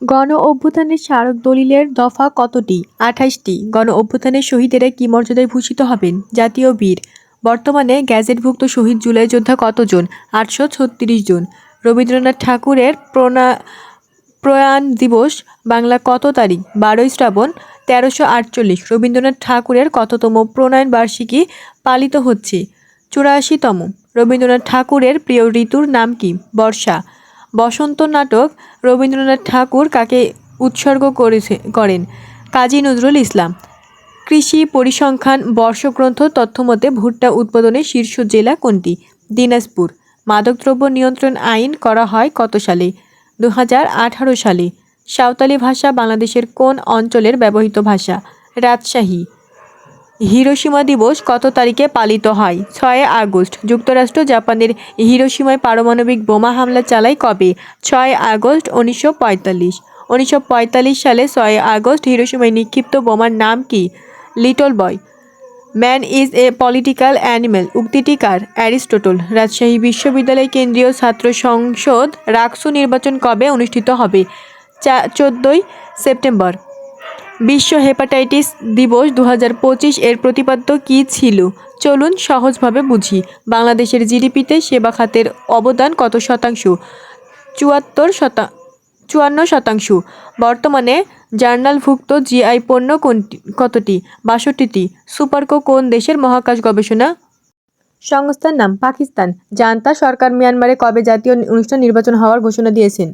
গণ অভ্যুত্থানের স্মারক দলিলের দফা কতটি? ২৮টি। গণ অভ্যুত্থানের শহীদেরা কি মর্যাদায় ভূষিত হবেন? জাতীয় বীর। বর্তমানে গ্যাজেটভুক্ত শহীদ জুলাই যোদ্ধা কতজন? ৮৩৬ জন। রবীন্দ্রনাথ ঠাকুরের প্রয়াণ দিবস বাংলা কত তারিখ? ১২ই শ্রাবণ ১৩৪৮। রবীন্দ্রনাথ ঠাকুরের কততম প্রণয়ন বার্ষিকী পালিত হচ্ছে? ৮৪তম। রবীন্দ্রনাথ ঠাকুরের প্রিয় ঋতুর নাম কি? বর্ষা। বসন্ত নাটক রবীন্দ্রনাথ ঠাকুর কাকে উৎসর্গ করেন? কাজী নজরুল ইসলাম। কৃষি পরিসংখ্যান বর্ষগ্রন্থ তথ্যমতে ভুট্টা উৎপাদনের শীর্ষ জেলা কোনটি? দিনাজপুর। মাদকদ্রব্য নিয়ন্ত্রণ আইন করা হয় কত সালে? ২০১৮ সালে। সাঁওতালি ভাষা বাংলাদেশের কোন অঞ্চলের ব্যবহৃত ভাষা? রাজশাহী। হিরোশিমা দিবস কত তারিখে পালিত হয়? ৬ আগস্ট। যুক্তরাষ্ট্র জাপানের হিরোশিমায় পারমাণবিক বোমা হামলা চালায় কবে? ৬ আগস্ট ১৯৪৫। ১৯৪৫ সালে ৬ আগস্ট হিরোশিমায় নিক্ষিপ্ত বোমার নাম কি? Little boy. Man is a political animal উক্তিটি কার? অ্যারিস্টটল। রাজশাহী বিশ্ববিদ্যালয় কেন্দ্রীয় ছাত্র সংসদ রাকসু নির্বাচন কবে অনুষ্ঠিত হবে? ১৪ই সেপ্টেম্বর। বিশ্ব হেপাটাইটিস দিবস ২০২৫ এর প্রতিপাদ্য কী ছিল? চলুন সহজভাবে বুঝি। বাংলাদেশের জিডিপিতে সেবা খাতের অবদান কত শতাংশ? ৫৪%। বর্তমানে জার্নালভুক্ত জিআই পণ্য কতটি? ৬২টি। সুপারকো কোন দেশের মহাকাশ গবেষণা সংস্থার নাম? পাকিস্তান। জান্তা সরকার মিয়ানমারে কবে জাতীয় অনুষ্ঠান নির্বাচন হওয়ার ঘোষণা দিয়েছেন?